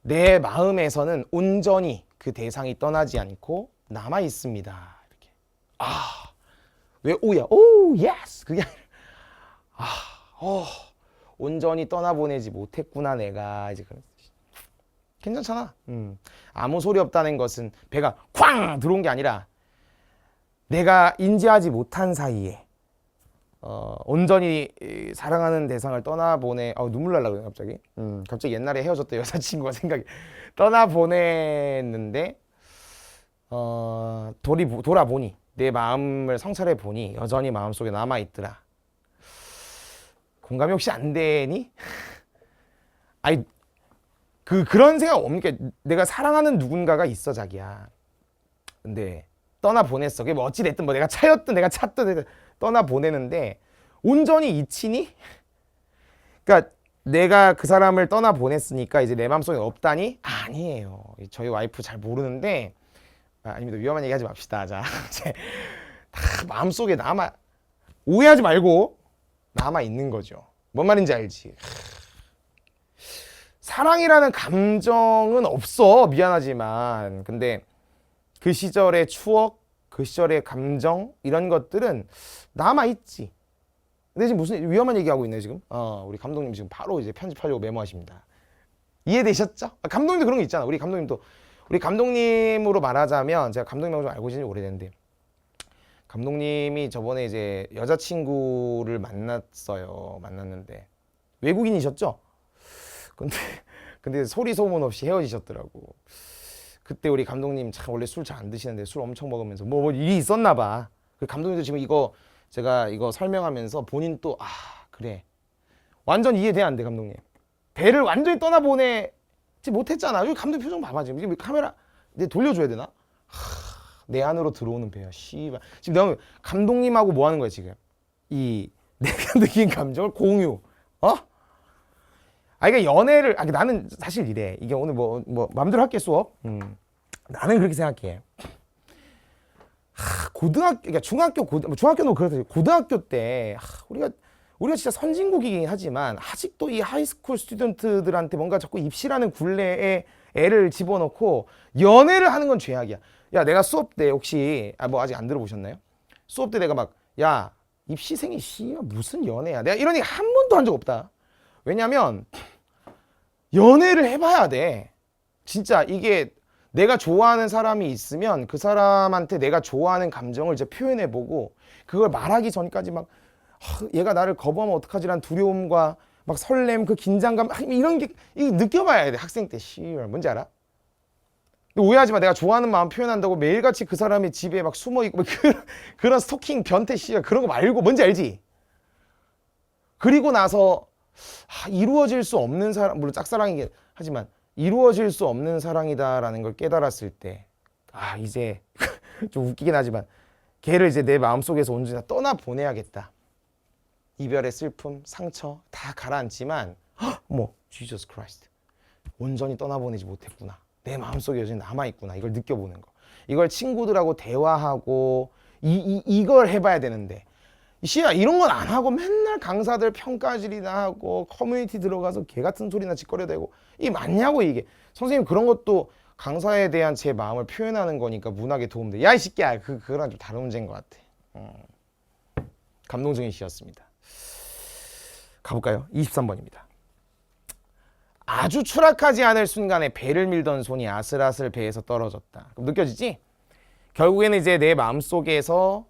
A: 내 마음에서는 온전히 그 대상이 떠나지 않고 남아 있습니다. 이렇게. 왜 오야? 오, 예스. 그게 아니라 온전히 떠나보내지 못했구나 내가. 이제 그런. 괜찮잖아. 아무 소리 없다는 것은 배가 쾅 들어온 게 아니라 내가 인지하지 못한 사이에 온전히 사랑하는 대상을 떠나보내. 눈물 날라 그래 갑자기. 갑자기 옛날에 헤어졌던 여자친구가 생각이 떠나보냈는데 돌아보니 내 마음을 성찰해 보니 여전히 마음속에 남아 있더라. 공감이 혹시 안 되니? 아니 그런 생각 없니까? 내가 사랑하는 누군가가 있어 자기야. 근데 떠나보냈어. 그게 뭐 어찌됐든 뭐 내가 차였든 내가 찼든 떠나보내는데 온전히 잊히니? 그러니까 내가 그 사람을 떠나보냈으니까 이제 내 마음속에 없다니? 아니에요. 저희 와이프 잘 모르는데 아닙니다. 위험한 얘기 하지 맙시다. 자, 이제 다 마음속에 오해하지 말고 남아 있는 거죠. 뭔 말인지 알지? 사랑이라는 감정은 없어. 미안하지만. 근데 그 시절의 추억, 그 시절의 감정 이런 것들은 남아 있지. 근데 지금 무슨 위험한 얘기하고 있네 지금. 우리 감독님 지금 바로 이제 편집하려고 메모하십니다. 이해되셨죠? 감독님도 그런 거 있잖아. 우리 감독님으로 말하자면 제가 감독님하고 좀 알고 지낸 지 오래됐는데 감독님이 저번에 이제 여자친구를 만났는데 외국인이셨죠? 근데 소리 소문 없이 헤어지셨더라고. 그때 우리 감독님 참 원래 술 잘 안 드시는데 술 엄청 먹으면서 뭐 일이 있었나 봐. 그 감독님도 지금 제가 이거 설명하면서 본인 또 그래 완전 이해돼 안 돼 감독님. 배를 완전히 떠나보내지 못했잖아. 여기 감독 표정 봐봐 지금 카메라 내 돌려줘야 되나? 내 안으로 들어오는 배야. 씨발. 지금 내가 감독님하고 뭐 하는 거야 지금? 내가 느낀 감정을 공유. 그러니까 연애를 나는 사실 이래. 이게 오늘 뭐 마음대로 할게 수업. 나는 그렇게 생각해. 그러니까 중학교는 그렇다. 고등학교 때 우리가 진짜 선진국이긴 하지만 아직도 이 하이스쿨 스튜던트들한테 뭔가 자꾸 입시라는 굴레에 애를 집어넣고 연애를 하는 건 죄악이야. 야, 내가 수업 때 혹시 뭐 아직 안 들어보셨나요? 수업 때 내가 야, 입시생이 무슨 연애야. 내가 이런 얘기 한 번도 한 적 없다. 왜냐면 연애를 해봐야 돼. 진짜 이게 내가 좋아하는 사람이 있으면 그 사람한테 내가 좋아하는 감정을 이제 표현해보고 그걸 말하기 전까지 얘가 나를 거부하면 어떡하지라는 두려움과 설렘, 그 긴장감 이런 게 느껴봐야 돼. 학생 때 뭔지 알아? 오해하지 마. 내가 좋아하는 마음 표현한다고 매일같이 그 사람의 집에 숨어있고 그런 스토킹 변태 그런 거 말고 뭔지 알지? 그리고 나서 이루어질 수 없는 사람, 물론 짝사랑이긴 하지만 이루어질 수 없는 사랑이다라는 걸 깨달았을 때 이제 좀 웃기긴 하지만 걔를 이제 내 마음속에서 온전히 다 떠나보내야겠다. 이별의 슬픔, 상처 다 가라앉지만 지저스 크라이스트 온전히 떠나보내지 못했구나. 내 마음속에 여전히 남아있구나. 이걸 느껴보는 거. 이걸 친구들하고 대화하고 이걸 해봐야 되는데 이런 건 안 하고 맨날 강사들 평가질이나 하고 커뮤니티 들어가서 개 같은 소리나 짓거려대고 이게 맞냐고. 이게 선생님 그런 것도 강사에 대한 제 마음을 표현하는 거니까 문학에 도움돼. 야 이 새끼야, 그거랑 좀 다른 문제인 것 같아. 감동적인 시였습니다. 가볼까요? 23번입니다. 아주 추락하지 않을 순간에 배를 밀던 손이 아슬아슬 배에서 떨어졌다. 그럼 느껴지지? 결국에는 이제 내 마음속에서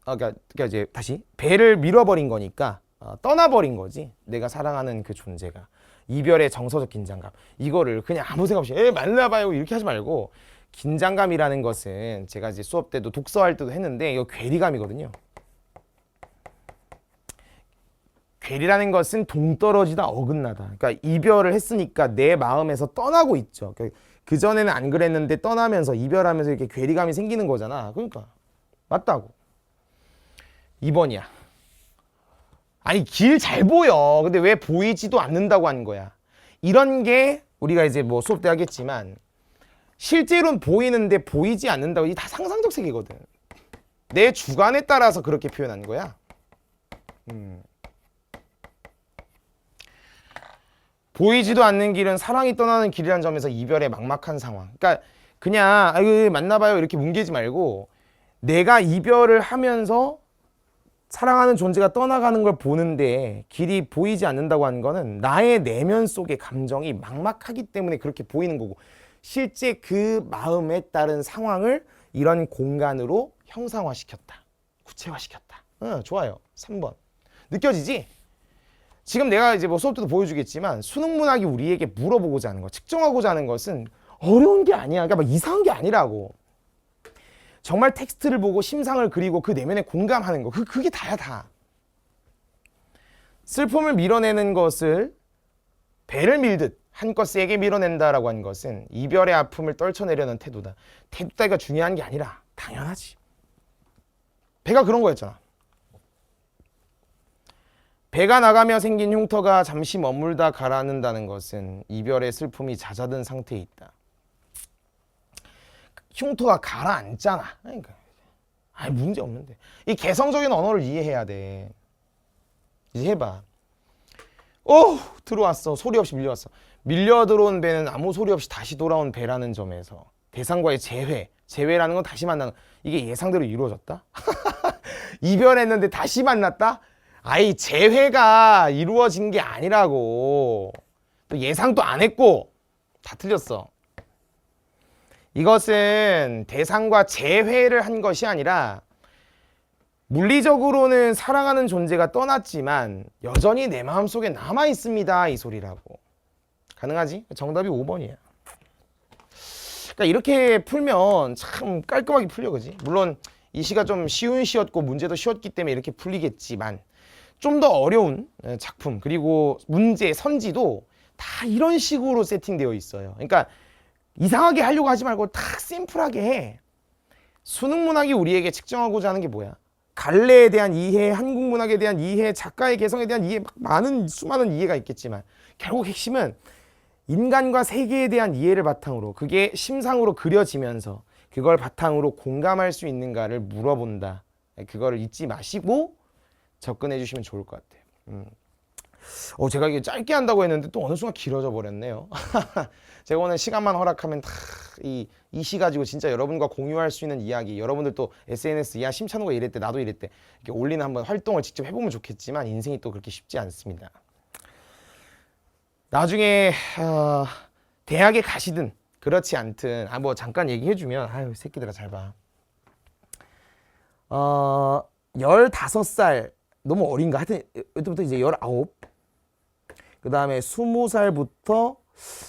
A: 그러니까 이제 다시 배를 밀어버린 거니까 떠나버린 거지. 내가 사랑하는 그 존재가. 이별의 정서적 긴장감. 이거를 그냥 아무 생각 없이 만나봐요 이렇게 하지 말고, 긴장감이라는 것은 제가 이제 수업 때도 독서할 때도 했는데 이거 괴리감이거든요. 괴리라는 것은 동떨어지다 어긋나다. 그러니까 이별을 했으니까 내 마음에서 떠나고 있죠. 그 전에는 안 그랬는데 떠나면서 이별하면서 이렇게 괴리감이 생기는 거잖아. 그러니까 맞다고. 2번이야. 아니 길 잘 보여. 근데 왜 보이지도 않는다고 하는 거야. 이런 게 우리가 이제 뭐 수업 때 하겠지만 실제로는 보이는데 보이지 않는다고. 이게 다 상상적 세계거든. 내 주관에 따라서 그렇게 표현한 거야. 보이지도 않는 길은 사랑이 떠나는 길이라는 점에서 이별의 막막한 상황. 그러니까 그냥 만나봐요 이렇게 뭉개지 말고, 내가 이별을 하면서 사랑하는 존재가 떠나가는 걸 보는데 길이 보이지 않는다고 하는 거는 나의 내면 속의 감정이 막막하기 때문에 그렇게 보이는 거고, 실제 그 마음에 따른 상황을 이런 공간으로 형상화시켰다. 구체화시켰다. 좋아요. 3번. 느껴지지? 지금 내가 이제 뭐 수업 때도 보여주겠지만 수능 문학이 우리에게 물어보고자 하는 거, 측정하고자 하는 것은 어려운 게 아니야. 그러니까 막 이상한 게 아니라고. 정말 텍스트를 보고 심상을 그리고 그 내면에 공감하는 거. 그게 다야 다. 슬픔을 밀어내는 것을 배를 밀듯 한껏 세게 밀어낸다라고 하는 것은 이별의 아픔을 떨쳐내려는 태도다. 태도 따위가 중요한 게 아니라 당연하지. 배가 그런 거였잖아. 배가 나가며 생긴 흉터가 잠시 머물다 가라앉는다는 것은 이별의 슬픔이 잦아든 상태에 있다. 흉터가 가라앉잖아. 그러니까 문제 없는데. 이 개성적인 언어를 이해해야 돼. 이제 해봐. 들어왔어. 소리 없이 밀려왔어. 밀려 들어온 배는 아무 소리 없이 다시 돌아온 배라는 점에서 대상과의 재회라는 건 다시 만나는, 이게 예상대로 이루어졌다? 이별했는데 다시 만났다? 아이, 재회가 이루어진 게 아니라고. 또 예상도 안 했고 다 틀렸어. 이것은 대상과 재회를 한 것이 아니라 물리적으로는 사랑하는 존재가 떠났지만 여전히 내 마음속에 남아 있습니다, 이 소리라고. 가능하지? 정답이 5번이야. 그러니까 이렇게 풀면 참 깔끔하게 풀려, 그지? 물론 이 시가 좀 쉬운 시였고 문제도 쉬웠기 때문에 이렇게 풀리겠지만 좀 더 어려운 작품 그리고 문제 선지도 다 이런 식으로 세팅되어 있어요. 그러니까 이상하게 하려고 하지 말고 딱 심플하게 해. 수능 문학이 우리에게 측정하고자 하는 게 뭐야? 갈래에 대한 이해, 한국 문학에 대한 이해, 작가의 개성에 대한 이해, 수많은 이해가 있겠지만 결국 핵심은 인간과 세계에 대한 이해를 바탕으로, 그게 심상으로 그려지면서 그걸 바탕으로 공감할 수 있는가를 물어본다. 그거를 잊지 마시고 접근해 주시면 좋을 것 같아요. 제가 이게 짧게 한다고 했는데 또 어느 순간 길어져 버렸네요. 제가 오늘 시간만 허락하면 이 시 가지고 진짜 여러분과 공유할 수 있는 이야기, 여러분들 또 SNS, 야 심찬우가 이랬대, 나도 이랬대, 이렇게 올리는 한번 활동을 직접 해보면 좋겠지만 인생이 또 그렇게 쉽지 않습니다. 나중에 대학에 가시든 그렇지 않든 뭐 잠깐 얘기해주면, 아유 새끼들아 잘 봐. 15살 너무 어린가? 하여튼 이때부터 이제 19, 그 다음에 20살부터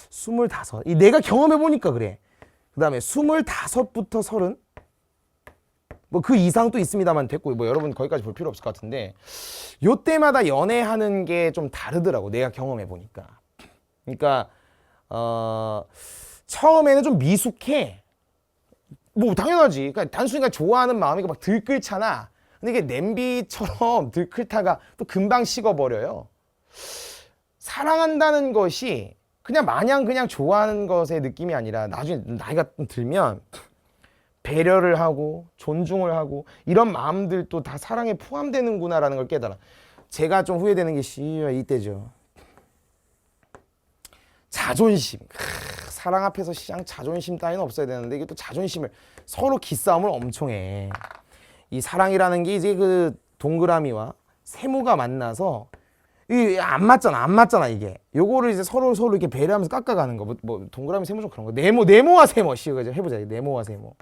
A: 25, 이 내가 경험해보니까 그래. 그 다음에 25부터 30, 뭐 그 이상도 있습니다만 됐고, 뭐 여러분 거기까지 볼 필요 없을 것 같은데 요때마다 연애하는 게 좀 다르더라고, 내가 경험해보니까. 그러니까 처음에는 좀 미숙해. 뭐 당연하지. 그러니까 단순히 그냥 좋아하는 마음이 막 들끓잖아. 근데 이게 냄비처럼 들끓다가 또 금방 식어버려요. 사랑한다는 것이 그냥 마냥 그냥 좋아하는 것의 느낌이 아니라 나중에 나이가 들면 배려를 하고 존중을 하고 이런 마음들도 다 사랑에 포함되는구나라는 걸 깨달아. 제가 좀 후회되는 게 이때죠. 자존심. 사랑 앞에서 시장 자존심 따위는 없어야 되는데 이게 또 자존심을, 서로 기싸움을 엄청 해. 이 사랑이라는 게 이제 그 동그라미와 세모가 만나서 이게 안 맞잖아 이게. 요거를 이제 서로 이렇게 배려하면서 깎아가는 거. 뭐 동그라미 세모 좀 그런 거. 네모와 세모. 해보자. 네모와 세모.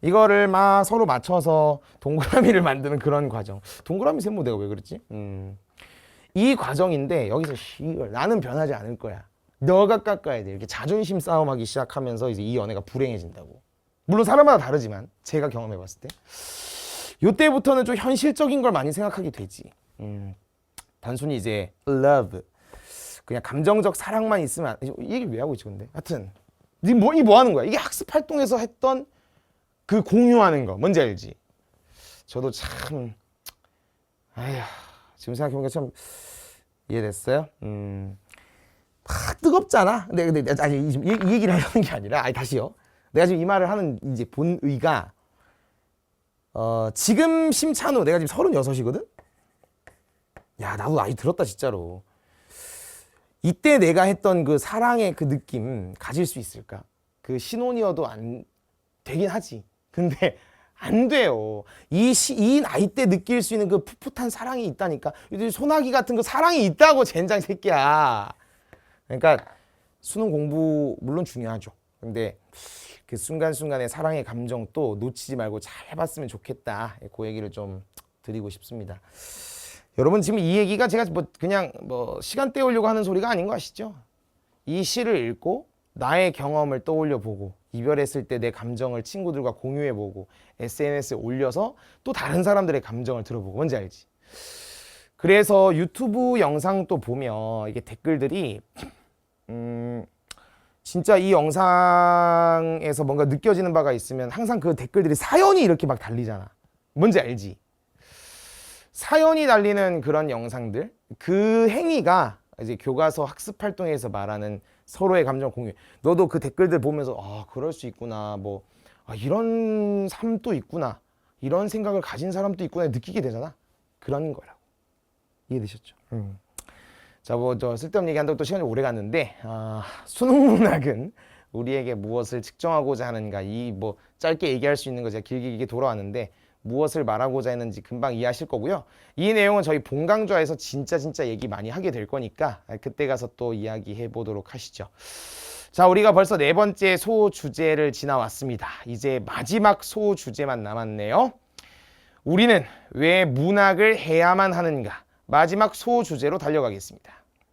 A: 이거를 막 서로 맞춰서 동그라미를 만드는 그런 과정. 동그라미 세모 내가 왜 그랬지? 이 과정인데 여기서 나는 변하지 않을 거야. 너가 깎아야 돼. 이렇게 자존심 싸움하기 시작하면서 이제 이 연애가 불행해진다고. 물론 사람마다 다르지만 제가 경험해봤을 때 요때부터는 좀 현실적인 걸 많이 생각하게 되지. 단순히 이제 love, 그냥 감정적 사랑만 있으면 이 얘기 왜 하고 있지 근데? 하여튼 이 뭐 하는 거야? 이게 학습 활동에서 했던 그 공유하는 거 뭔지 알지? 저도 참 지금 생각해보니까 참 이해됐어요. 뜨겁잖아. 근데 아니 이 얘기를 하려는 게 아니라, 다시요. 내가 지금 이 말을 하는 이제 본의가 지금 심찬우 내가 지금 36이거든. 야 나도 나이 들었다 진짜로. 이때 내가 했던 그 사랑의 그 느낌 가질 수 있을까? 그 신혼이어도 안 되긴 하지. 근데 안 돼요. 이 나이 때 느낄 수 있는 그 풋풋한 사랑이 있다니까. 소나기 같은 그 사랑이 있다고, 젠장 새끼야. 그러니까 수능 공부 물론 중요하죠. 근데 그 순간순간의 사랑의 감정 또 놓치지 말고 잘 해봤으면 좋겠다. 그 얘기를 좀 드리고 싶습니다. 여러분 지금 이 얘기가 제가 그냥 시간 때우려고 하는 소리가 아닌 거 아시죠? 이 시를 읽고 나의 경험을 떠올려 보고 이별했을 때 내 감정을 친구들과 공유해 보고 SNS에 올려서 또 다른 사람들의 감정을 들어보고, 뭔지 알지? 그래서 유튜브 영상 또 보면 이게 댓글들이 진짜 이 영상에서 뭔가 느껴지는 바가 있으면 항상 그 댓글들이 사연이 이렇게 막 달리잖아. 뭔지 알지? 사연이 달리는 그런 영상들, 그 행위가 이제 교과서 학습 활동에서 말하는 서로의 감정 공유. 너도 그 댓글들 보면서 아 그럴 수 있구나, 뭐 이런 삶도 있구나, 이런 생각을 가진 사람도 있구나 느끼게 되잖아. 그런 거라고. 이해되셨죠? 자, 뭐 저 쓸데없는 얘기한다고 또 시간이 오래 갔는데 수능 문학은 우리에게 무엇을 측정하고자 하는가, 이 뭐 짧게 얘기할 수 있는 거 제가 길게 돌아왔는데 무엇을 말하고자 했는지 금방 이해하실 거고요. 이 내용은 저희 본강좌에서 진짜 얘기 많이 하게 될 거니까 그때 가서 또 이야기해 보도록 하시죠. 자, 우리가 벌써 네 번째 소주제를 지나왔습니다. 이제 마지막 소주제만 남았네요. 우리는 왜 문학을 해야만 하는가? 마지막 소주제로 달려가겠습니다.